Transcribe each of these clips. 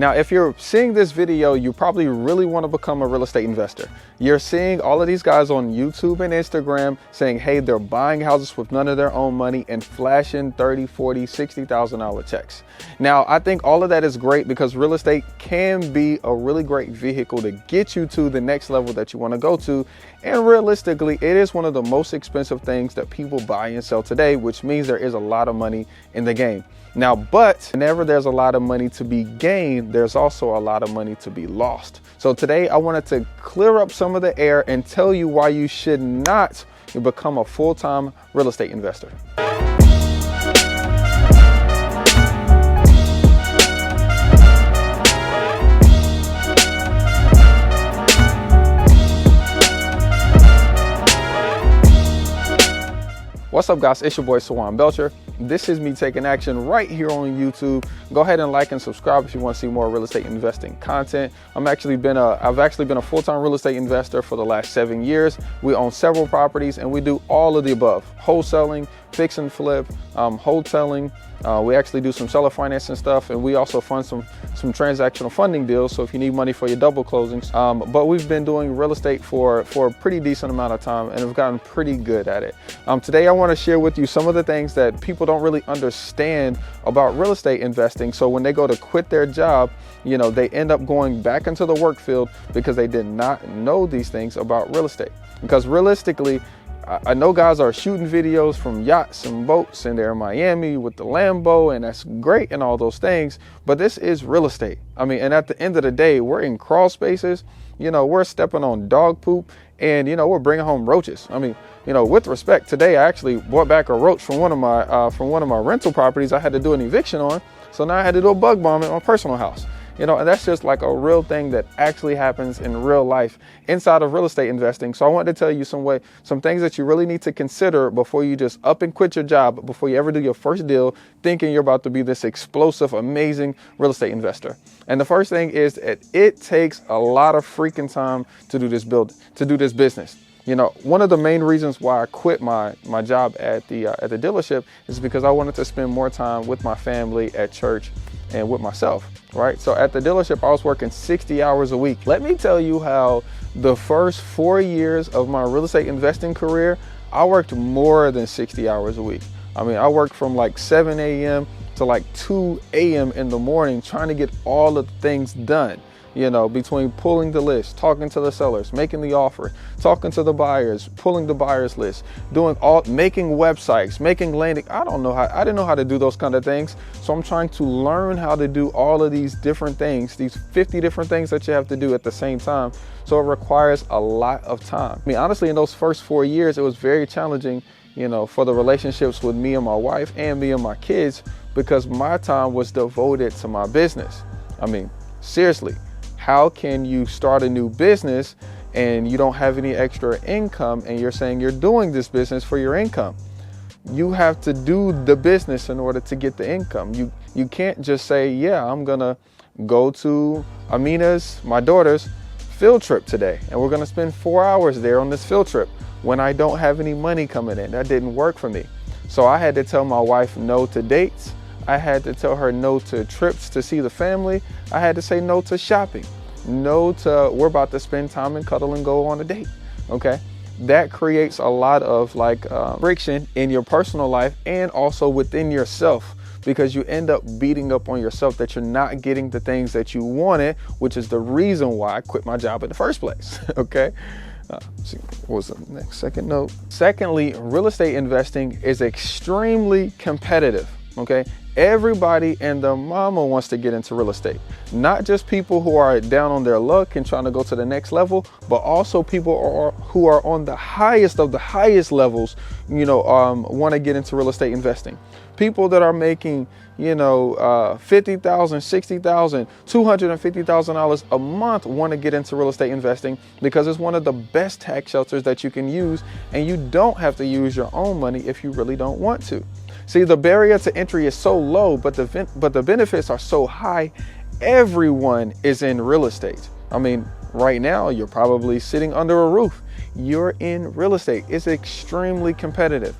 Now, if you're seeing this video, you probably really want to become a real estate investor. You're seeing all of these guys on YouTube and Instagram saying, hey, they're buying houses with none of their own money and flashing $30, $40, $60,000 checks. Now, I think all of that is great because real estate can be a really great vehicle to get you to the next level that you want to go to. And realistically, it is one of the most expensive things that people buy and sell today, which means there is a lot of money in the game. Now, but whenever there's a lot of money to be gained, there's also a lot of money to be lost. So today I wanted to clear up some of the air and tell you why you should not become a full-time real estate investor. What's up, guys? It's your boy Sawan Belcher. This is me taking action right here on YouTube. Go ahead and like and subscribe if you want to see more real estate investing content. I've actually been a full-time real estate investor for the last 7 years. We own several properties and we do all of the above: wholesaling, fix and flip, wholesaling. We actually do some seller financing stuff, and we also fund some transactional funding deals. So if you need money for your double closings, but we've been doing real estate for a pretty decent amount of time and have gotten pretty good at it. Today I want to share with you some of the things that people don't really understand about real estate investing. So when they go to quit their job, you know, they end up going back into the work field because they did not know these things about real estate. Because realistically, I know guys are shooting videos from yachts and boats and they're in Miami with the Lambo, and that's great and all those things, but this is real estate. I mean, and at the end of the day, we're in crawl spaces, you know, we're stepping on dog poop, and, you know, we're bringing home roaches. I mean, you know, with respect, today I actually brought back a roach from one of my rental properties I had to do an eviction on. So now I had to do a bug bomb at my personal house. You know, and that's just like a real thing that actually happens in real life inside of real estate investing. So I wanted to tell you some things that you really need to consider before you just up and quit your job, before you ever do your first deal, thinking you're about to be this explosive, amazing real estate investor. And the first thing is that it takes a lot of freaking time to do this business. You know, one of the main reasons why I quit my job at the dealership is because I wanted to spend more time with my family, at church, and with myself, right? So at the dealership, I was working 60 hours a week. Let me tell you how the first 4 years of my real estate investing career, I worked more than 60 hours a week. I mean, I worked from like 7 a.m. to like 2 a.m. in the morning trying to get all the things done. You know, between pulling the list, talking to the sellers, making the offer, talking to the buyers, pulling the buyers list, making websites, making landing. I didn't know how to do those kind of things. So I'm trying to learn how to do all of these different things, these 50 different things that you have to do at the same time. So it requires a lot of time. I mean, honestly, in those first 4 years, it was very challenging, you know, for the relationships with me and my wife and me and my kids, because my time was devoted to my business. I mean, seriously. How can you start a new business and you don't have any extra income and you're saying you're doing this business for your income? You have to do the business in order to get the income. You can't just say, yeah, I'm gonna go to Amina's, my daughter's, field trip today, and we're gonna spend 4 hours there on this field trip when I don't have any money coming in. That didn't work for me. So I had to tell my wife no to dates. I had to tell her no to trips to see the family. I had to say no to shopping. No to, we're about to spend time and cuddle and go on a date, okay? That creates a lot of friction in your personal life and also within yourself, because you end up beating up on yourself that you're not getting the things that you wanted, which is the reason why I quit my job in the first place, okay? See, what was the next second note? Secondly, real estate investing is extremely competitive, okay? Everybody and their mama wants to get into real estate. Not just people who are down on their luck and trying to go to the next level, but also people who are on the highest of the highest levels, you know, want to get into real estate investing. People that are making, you know, $50,000, $60,000, $250,000 a month want to get into real estate investing because it's one of the best tax shelters that you can use, and you don't have to use your own money if you really don't want to. See, the barrier to entry is so low, but the benefits are so high. Everyone is in real estate. I mean, right now, you're probably sitting under a roof. You're in real estate. It's extremely competitive.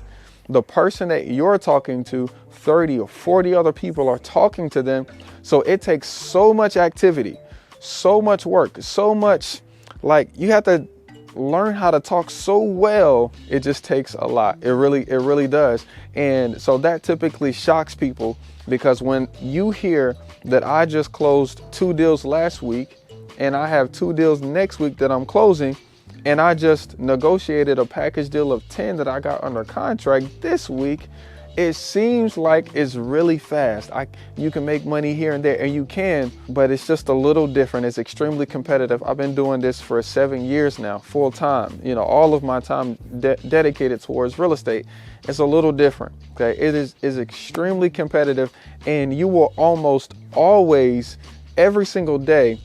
the person that you're talking to, 30 or 40 other people are talking to them. So it takes so much activity, so much work, so much, like, you have to learn how to talk so well. It just takes a lot. It really does. And so that typically shocks people, because when you hear that I just closed 2 deals last week and I have 2 deals next week that I'm closing, and I just negotiated a package deal of 10 that I got under contract this week, it seems like it's really fast. You can make money here and there, and you can, but it's just a little different. It's extremely competitive. I've been doing this for 7 years now, full time. You know, all of my time dedicated towards real estate. It's a little different. Okay, it is extremely competitive, and you will almost always, every single day,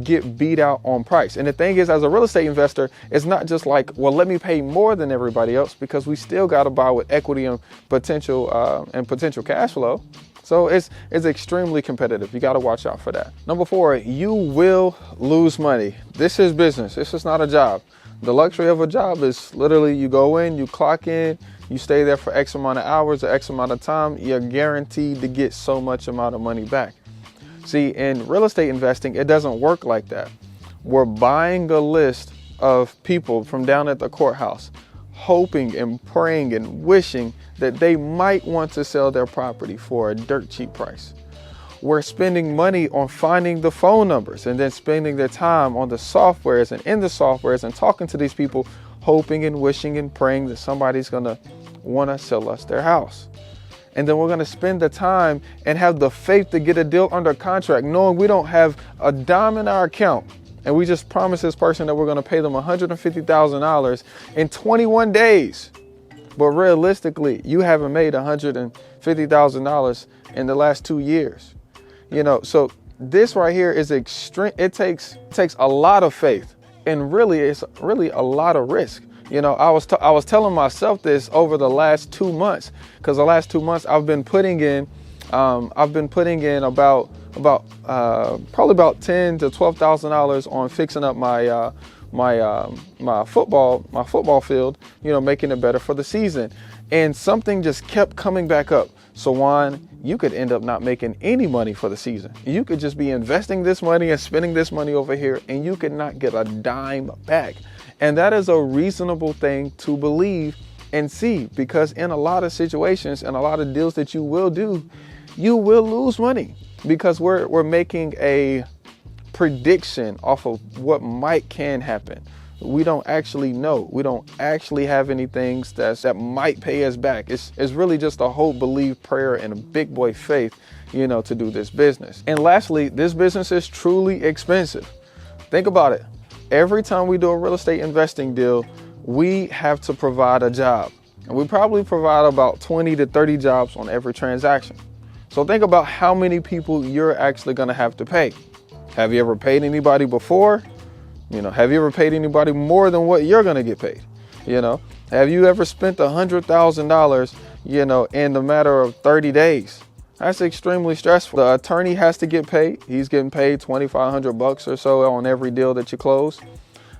get beat out on price. And the thing is, as a real estate investor, it's not just like, well, let me pay more than everybody else, because we still got to buy with equity and potential cash flow. So it's extremely competitive. You got to watch out for that. Number 4, you will lose money. This is business. This is not a job. The luxury of a job is literally you go in, you clock in, you stay there for X amount of hours or X amount of time. You're guaranteed to get so much amount of money back. See, in real estate investing, it doesn't work like that. We're buying a list of people from down at the courthouse, hoping and praying and wishing that they might want to sell their property for a dirt cheap price. We're spending money on finding the phone numbers and then spending their time on the softwares and in the softwares and talking to these people, hoping and wishing and praying that somebody's going to want to sell us their house. And then we're going to spend the time and have the faith to get a deal under contract, knowing we don't have a dime in our account. And we just promised this person that we're going to pay them $150,000 in 21 days. But realistically, you haven't made $150,000 in the last 2 years. You know, so this right here is extreme. It takes a lot of faith, and really, it's really a lot of risk. You know, I was telling myself this over the last 2 months, because the last 2 months I've been putting in about probably about $10,000 to $12,000 on fixing up my football field, you know, making it better for the season. And something just kept coming back up. So Juan, you could end up not making any money for the season. You could just be investing this money and spending this money over here, and you could not get a dime back. And that is a reasonable thing to believe and see, because in a lot of situations and a lot of deals that you will do, you will lose money, because we're making a prediction off of what can happen. We don't actually know. We don't actually have anything that might pay us back. It's really just a hope, believe, prayer, and a big boy faith, you know, to do this business. And lastly, this business is truly expensive. Think about it. Every time we do a real estate investing deal, we have to provide a job. And we probably provide about 20 to 30 jobs on every transaction. So think about how many people you're actually going to have to pay. Have you ever paid anybody before? You know, have you ever paid anybody more than what you're going to get paid? You know, have you ever spent $100,000, you know, in the matter of 30 days? That's extremely stressful. The attorney has to get paid. He's getting paid $2,500 or so on every deal that you close.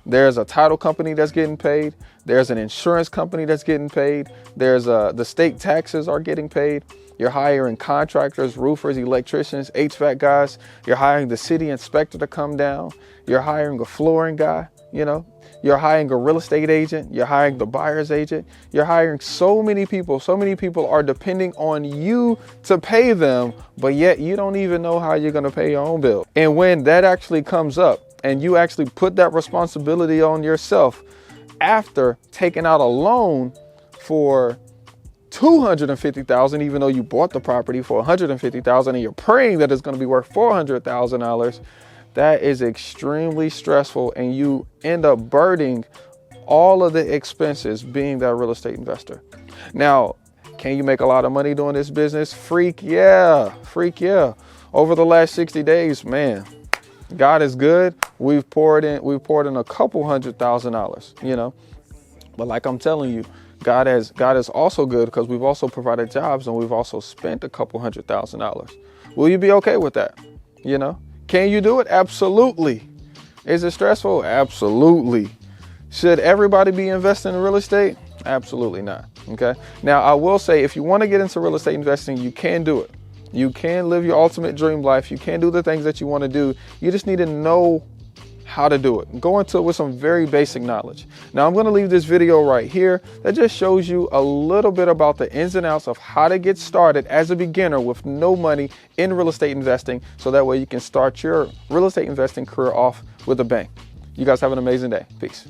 There's a title company that's getting paid. There's an insurance company that's getting paid. There's the state taxes are getting paid. You're hiring contractors, roofers, electricians, HVAC guys. You're hiring the city inspector to come down. You're hiring a flooring guy, you know. You're hiring a real estate agent. You're hiring the buyer's agent. You're hiring so many people. So many people are depending on you to pay them, but yet you don't even know how you're going to pay your own bill. And when that actually comes up and you actually put that responsibility on yourself after taking out a loan for $250,000, even though you bought the property for $150,000 and you're praying that it's going to be worth $400,000, that is extremely stressful, and you end up burdening all of the expenses being that real estate investor. Now, can you make a lot of money doing this business? Freak yeah. Over the last 60 days, man, God is good. We've poured in a couple $100,000, you know. But like I'm telling you, God is also good, because we've also provided jobs and we've also spent a couple $100,000. Will you be okay with that? You know? Can you do it? Absolutely. Is it stressful? Absolutely. Should everybody be investing in real estate? Absolutely not. Okay. Now, I will say, if you want to get into real estate investing, you can do it. You can live your ultimate dream life. You can do the things that you want to do. You just need to know how to do it. Go into it with some very basic knowledge. Now, I'm going to leave this video right here that just shows you a little bit about the ins and outs of how to get started as a beginner with no money in real estate investing, so that way you can start your real estate investing career off with a bang. You guys have an amazing day. Peace.